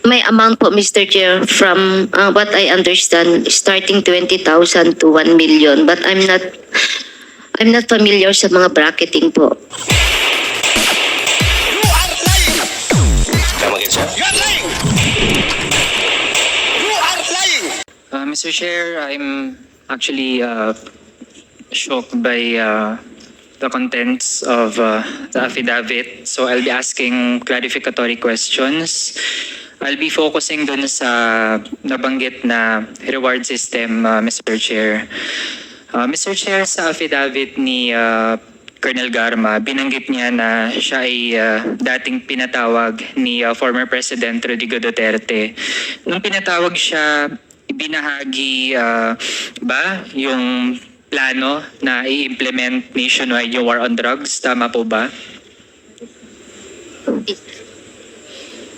May amount po, Mr. Chair, from what I understand, starting 20,000 to 1 million. But I'm not familiar sa mga bracketing po. You are lying! Come again, sir. You are lying! You are lying! Mr. Chair, I'm actually shocked by the contents of the affidavit. So I'll be asking clarificatory questions. I'll be focusing dun sa nabanggit na reward system, Mr. Chair. Mr. Chair, sa affidavit ni Colonel Garma, binanggit niya na siya ay dating pinatawag ni former President Rodrigo Duterte. Nung pinatawag siya, ibinahagi ba yung plano na i-implement nationwide yung war on drugs? Tama po ba?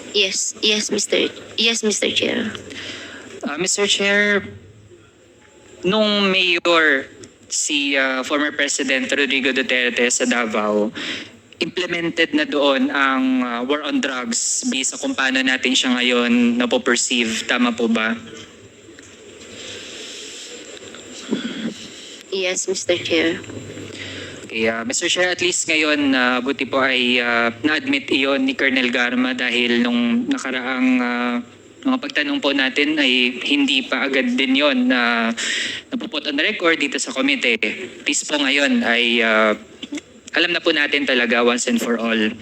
Yes, Mr. Chair. Mr. Chair, nung mayor si former President Rodrigo Duterte sa Davao, implemented na doon ang war on drugs based sa kung paano natin siya ngayon napoperceive. Tama po ba? Yes, Mr. Chair. Okay, Mr. Chair, at least ngayon, buti po ay na-admit iyon ni Colonel Garma dahil nung nakaraang mga pagtanong po natin ay hindi pa agad din yon na napuput on record dito sa komite. At least po ngayon ay alam na po natin talaga once and for all.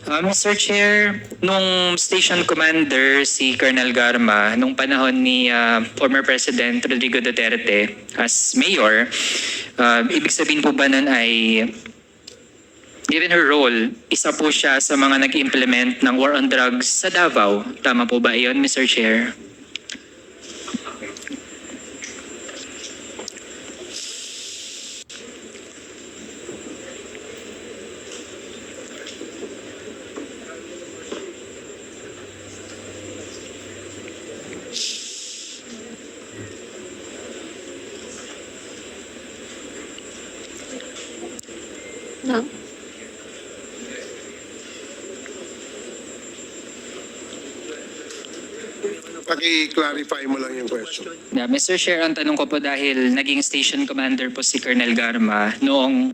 Mr. Chair, nung station commander si Colonel Garma, nung panahon ni former President Rodrigo Duterte as mayor, ibig sabihin po ba nun ay, given her role, isa po siya sa mga nag-implement ng war on drugs sa Davao. Tama po ba iyon, Mr. Chair? No? Paki-clarify mo lang yung question. Yeah, Mr. Chair, ang tanong ko po dahil naging station commander po si Colonel Garma noong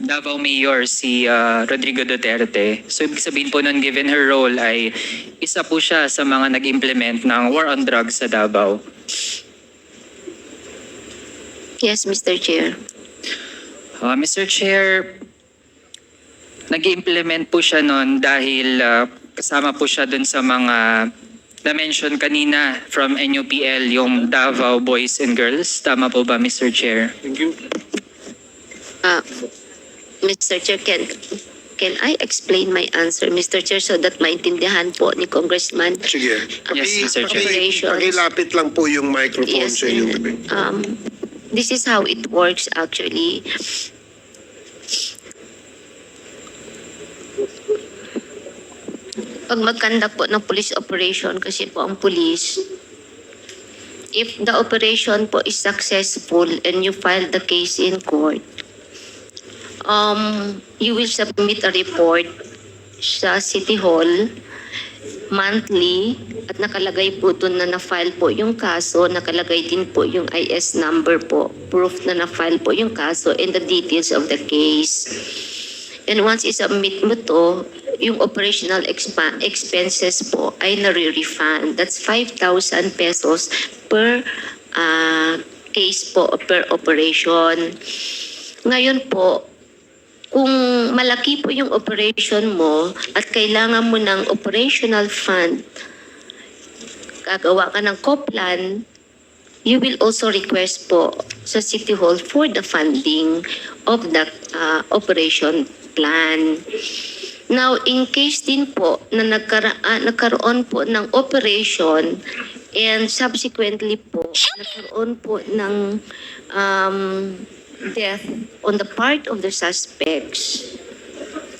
Davao Mayor si Rodrigo Duterte. So ibig sabihin po nun, given her role ay isa po siya sa mga nag-implement ng war on drugs sa Davao. Yes, Mr. Chair. Mr. Chair, nag-implement po siya nun dahil kasama po siya dun sa mga na-mention kanina from NUPL, yung Davao Boys and Girls. Tama po ba, Mr. Chair? Thank you. Mr. Chair, can I explain my answer, Mr. Chair, so that maintindihan po ni Congressman? Sige. Yes, Mr. Chair. Pakilapit lang po yung microphone Yes, sa inyong bibig. this is how it works actually. Pag mag-conduct po ng police operation, kasi po ang police, if the operation po is successful and you file the case in court, you will submit a report sa City Hall monthly at nakalagay po doon na na-file po yung kaso, nakalagay din po yung IS number po, proof na na-file po yung kaso and the details of the case. And once i-submit mo to, yung operational expenses po ay nare-refund. That's 5,000 pesos per case po, per operation. Ngayon po, kung malaki po yung operation mo at kailangan mo ng operational fund, gagawa ka ng co-plan, you will also request po sa City Hall for the funding of the operation plan. Now, in case din po na nagkaroon po ng operation and subsequently po nagkaroon po ng death on the part of the suspects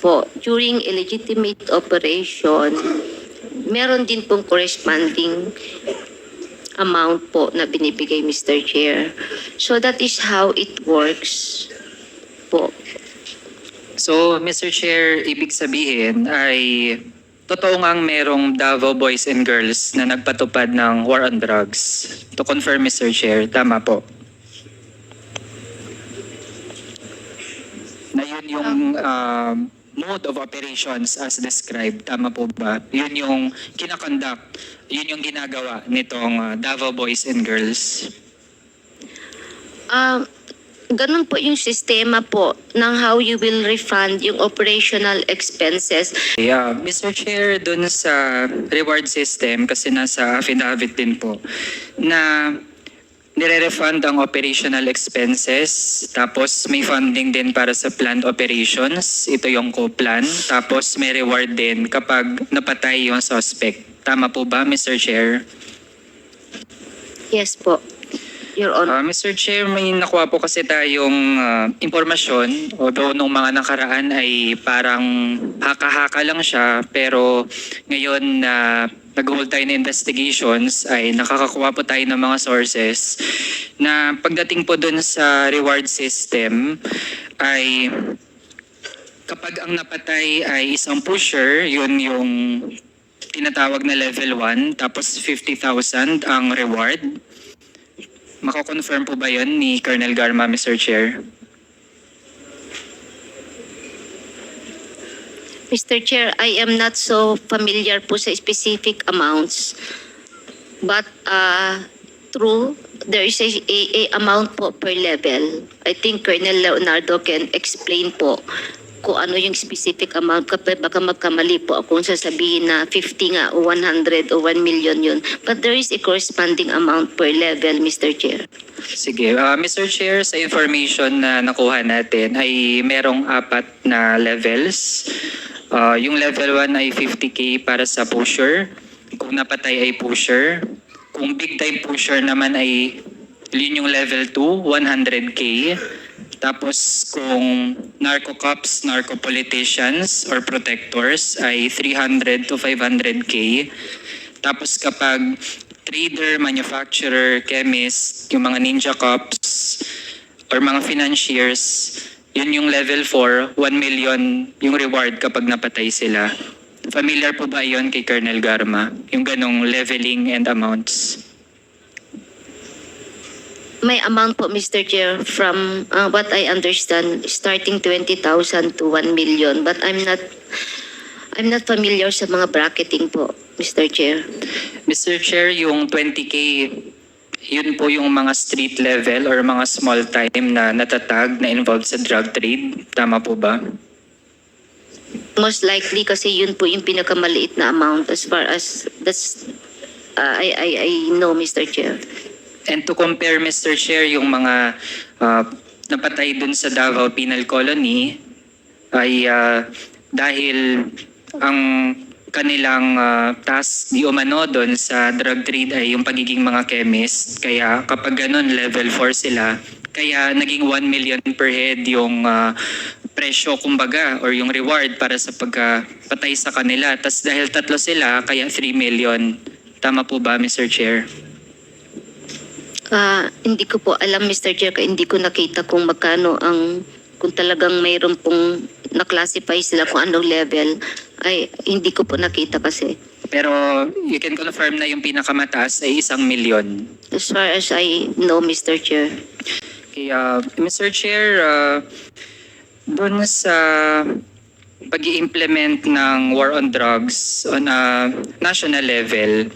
po during a legitimate operation, meron din pong corresponding amount po na binibigay, Mr. Chair. So that is how it works po. So, Mr. Chair, ibig sabihin ay totoo ngang merong Davao Boys and Girls na nagpatupad ng war on drugs. To confirm, Mr. Chair, tama po. Na yun yung mode of operations as described. Tama po ba? Yun yung kinakonduct, yun yung ginagawa nitong Davao Boys and Girls. Ganun po yung sistema po ng how you will refund yung operational expenses. Yeah, Mr. Chair, dun sa reward system, kasi nasa affidavit din po, na nire-refund ang operational expenses, tapos may funding din para sa planned operations, ito yung co-plan, tapos may reward din kapag napatay yung suspect. Tama po ba, Mr. Chair? Yes po, Your Honor. Mr. Chair, may nakuha po kasi tayong impormasyon, although nung mga nakaraan ay parang haka-haka lang siya, pero ngayon na nag-hold tayo ng investigations ay nakakakuha po tayo ng mga sources na pagdating po dun sa reward system ay kapag ang napatay ay isang pusher, yun yung tinatawag na level 1, tapos 50,000 ang reward. Mako-confirm po ba yun ni Colonel Garma, Mr. Chair? Mr. Chair, I am not so familiar po sa specific amounts. But true, there is a amount po per level. I think Colonel Leonardo can explain po kung ano yung specific amount. Kapag baka magkamali po akong sasabihin na 50 nga o 100 o 1 million yun. But there is a corresponding amount per level, Mr. Chair. Sige. Mr. Chair, sa information na nakuha natin ay merong 4 na levels. Yung level 1 ay 50K para sa pusher. Kung napatay ay pusher. Kung big time pusher naman ay yun yung level 2, 100K. Tapos kung narco-cops, narco-politicians or protectors ay 300 to 500K. Tapos kapag trader, manufacturer, chemist, yung mga ninja cops or mga financiers, yun yung level 4, 1 million yung reward kapag napatay sila. Familiar po ba yun kay Colonel Garma? Yung ganong leveling and amounts? May amount po, Mr. Chair, from what I understand, starting 20,000 to 1 million. But I'm not familiar sa mga bracketing po, Mr. Chair. Mr. Chair, yung 20K, yun po yung mga street level or mga small time na natatag na involved sa drug trade. Tama po ba? Most likely kasi yun po yung pinakamaliit na amount as far as that's I know, Mr. Chair. And to compare, Mr. Chair, yung mga napatay dun sa Davao Penal Colony ay dahil ang kanilang task di umano dun sa drug trade ay yung pagiging mga chemist. Kaya kapag ganun, level 4 sila. Kaya naging 1 million per head yung presyo kumbaga or yung reward para sa pagpatay sa kanila. Tas dahil 3 sila, kaya 3 million. Tama po ba, Mr. Chair? Hindi ko po alam, Mr. Chair, kaya hindi ko nakita kung magkano kung talagang mayroon pong na-classify sila kung anong level, ay hindi ko po nakita kasi. Pero you can confirm na yung pinakamataas ay 1 million. As far as I know, Mr. Chair. Kaya, Mr. Chair, doon sa pag-i-implement ng war on drugs on a national level,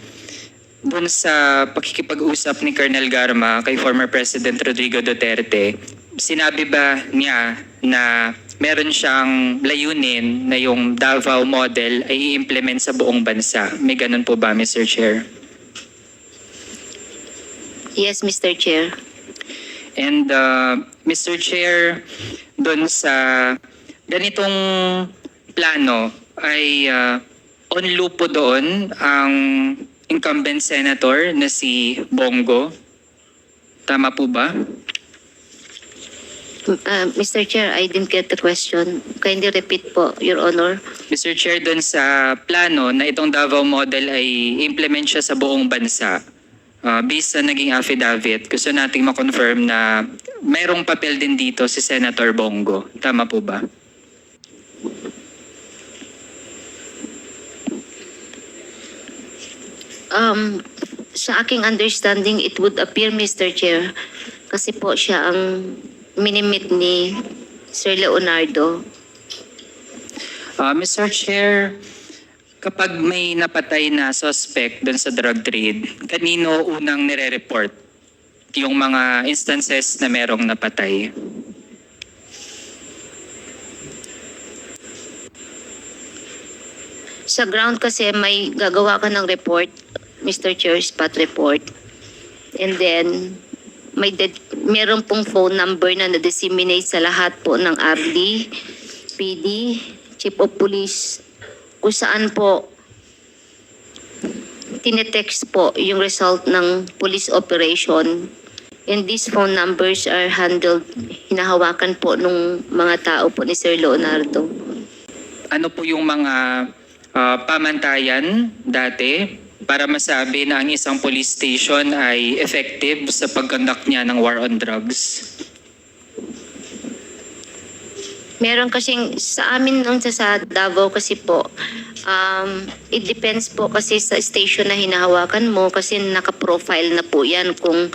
doon sa pakikipag-usap ni Colonel Garma kay former President Rodrigo Duterte, sinabi ba niya na meron siyang layunin na yung Davao model ay i-implement sa buong bansa? May ganun po ba, Mr. Chair? Yes, Mr. Chair. And Mr. Chair, doon sa ganitong plano ay on loop po doon ang incumbent senator na si Bongo. Tama po ba? Mr. Chair, I didn't get the question. Kindly repeat po, Your Honor. Mr. Chair, doon sa plano na itong Davao model ay implement siya sa buong bansa. Based sa naging affidavit, gusto nating ma-confirm na mayroong papel din dito si Senator Bongo. Tama po ba? sa aking understanding, it would appear, Mr. Chair, kasi po siya ang minimit ni Sir Leonardo. Mr. Chair, kapag may napatay na suspect doon sa drug trade, kanino unang nire-report yung mga instances na merong napatay? Sa ground kasi may gagawa ka ng report, Mr. Chair, spot report. And then, meron pong phone number na na-disseminate sa lahat po ng RD, PD, Chief of Police, kung saan po tinetext po yung result ng police operation. And these phone numbers are handled, hinahawakan po nung mga tao po ni Sir Leonardo. Ano po yung mga pamantayan dati para masabi na ang isang police station ay effective sa pag-conduct niya ng war on drugs? Meron kasing sa amin nung sa Davao kasi po, it depends po kasi sa station na hinahawakan mo kasi naka-profile na po yan kung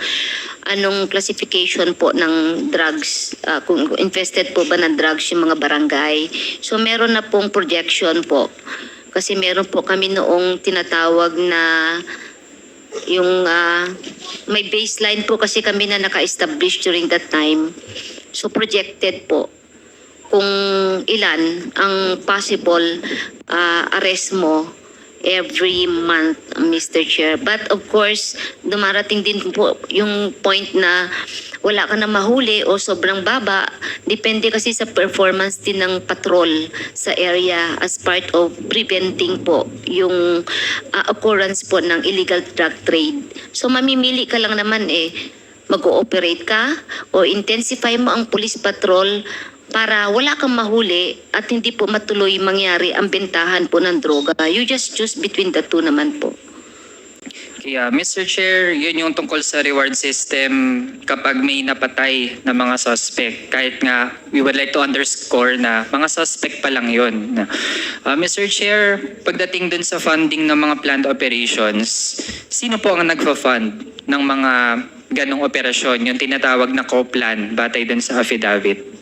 anong classification po ng drugs, kung infested po ba ng drugs yung mga barangay. So meron na pong projection po. Kasi meron po kami noong tinatawag na yung may baseline po kasi kami na naka-establish during that time. So projected po kung ilan ang possible arrest mo every month, Mr. Chair. But of course, dumarating din po yung point na wala ka na mahuli o sobrang baba. Depende kasi sa performance din ng patrol sa area as part of preventing po yung occurrence po ng illegal drug trade. So mamimili ka lang naman mag-ooperate ka o intensify mo ang police patrol para wala kang mahuli at hindi po matuloy mangyari ang bentahan po ng droga. You just choose between the two naman po. Kaya Mr. Chair, yun yung tungkol sa reward system kapag may napatay na mga suspect. Kahit nga we would like to underscore na mga suspect pa lang yun. Mr. Chair, pagdating dun sa funding ng mga planned operations, sino po ang nagfa-fund ng mga ganong operasyon, yung tinatawag na co-plan batay dun sa affidavit?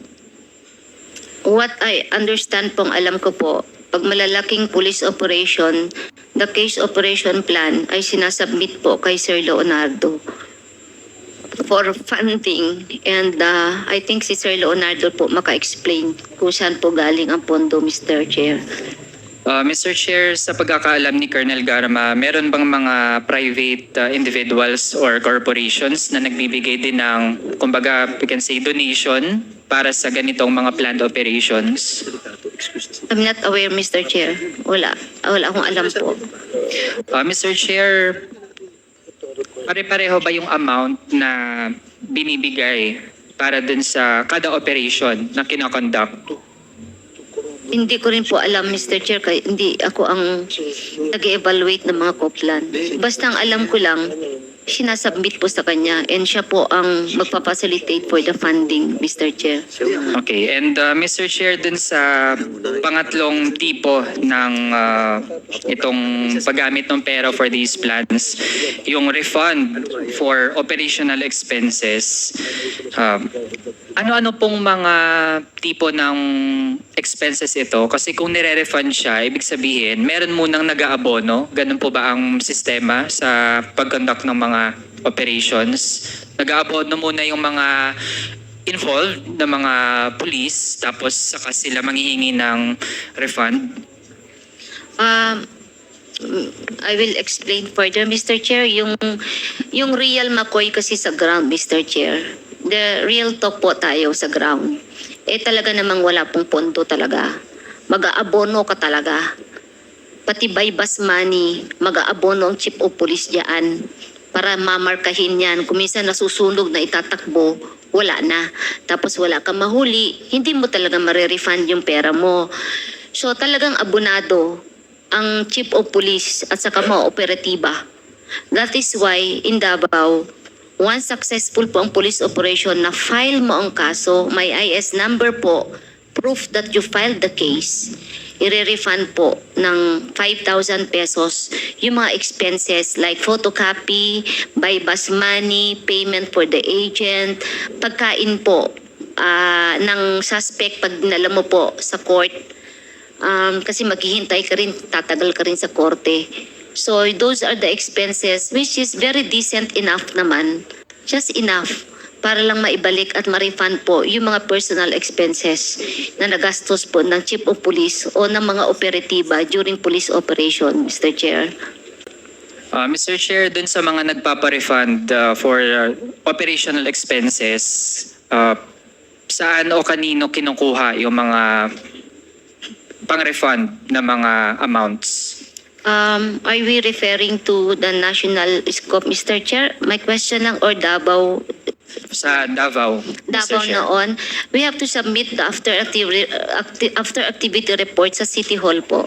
What I understand pong alam ko po, pag malalaking police operation, the case operation plan ay sinasubmit po kay Sir Leonardo for funding. And I think si Sir Leonardo po maka-explain kung saan po galing ang pondo, Mr. Chair. Mr. Chair, sa pagkakaalam ni Colonel Garma, meron bang mga private individuals or corporations na nagbibigay din ng, kumbaga, we can say, donation para sa ganitong mga planned operations? I'm not aware, Mr. Chair. Wala akong alam po. Mr. Chair, pare-pareho ba yung amount na binibigay para dun sa kada operation na kinakonduct? Hindi ko rin po alam, Mr. Chair, kaya hindi ako ang nag-evaluate ng mga co-plan. Basta ang alam ko lang, sinasubmit po sa kanya and siya po ang magpapacilitate for the funding, Mr. Chair. Okay, and Mr. Chair, dun sa pangatlong tipo ng itong paggamit ng pera for these plans, yung refund for operational expenses, ano-ano pong mga tipo ng expenses ito? Kasi kung nire-refund siya, ibig sabihin, meron munang nag-aabono? Ganun po ba ang sistema sa pag-conduct ng mga operations? Nag-aabono muna yung mga involved na mga police, tapos saka sila manghihingi ng refund? I will explain further, Mr. Chair. Yung real McCoy kasi sa ground, Mr. Chair. The real talk po tayo sa ground. Talaga namang wala pong pondo talaga. Mag-aabono ka talaga. Pati bypass money, mag-aabono ang chief of police diyan para mamarkahin yan. Kung minsan nasusunog na itatakbo, wala na. Tapos wala kang mahuli, hindi mo talaga marerefund yung pera mo. So talagang abonado ang chief of police at saka mga operatiba. That is why in Davao, once successful po ang police operation na file mo ang kaso, may IS number po, proof that you filed the case, i-refund po ng 5,000 pesos yung mga expenses like photocopy, buy bus money, payment for the agent, pagkain po ng suspect pag dinala mo po sa court. Kasi maghihintay ka rin, tatagal ka rin sa korte. So those are the expenses which is very decent enough naman. Just enough para lang maibalik at ma-refund po yung mga personal expenses na nagastos po ng Chief of Police o ng mga operatiba during police operation, Mr. Chair. Mr. Chair, dun sa mga nagpapa-refund for operational expenses, saan o kanino kinukuha yung mga pang-refund na mga amounts? Are we referring to the national scope, Mr. Chair? My question lang, or Davao? Sa Davao, Davao Mr. Chair. noon, we have to submit the after activity report sa City Hall po.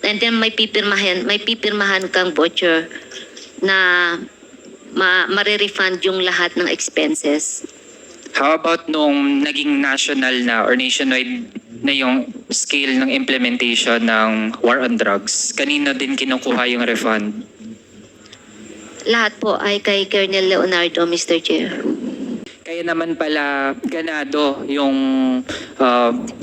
And then may pipirmahan kang voucher na ma-refund yung lahat ng expenses. How about nung naging national na or nationwide na yung scale ng implementation ng war on drugs? Kanino din kinukuha yung refund? Lahat po ay kay Colonel Leonardo, Mr. Chair. Kaya naman pala ganado yung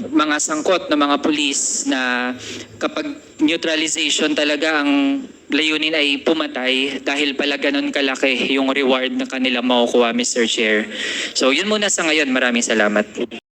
mga sangkot na mga pulis na kapag neutralization talaga ang layunin ay pumatay dahil pala ganun kalaki yung reward na kanila makukuha, Mr. Chair. So yun muna sa ngayon. Maraming salamat.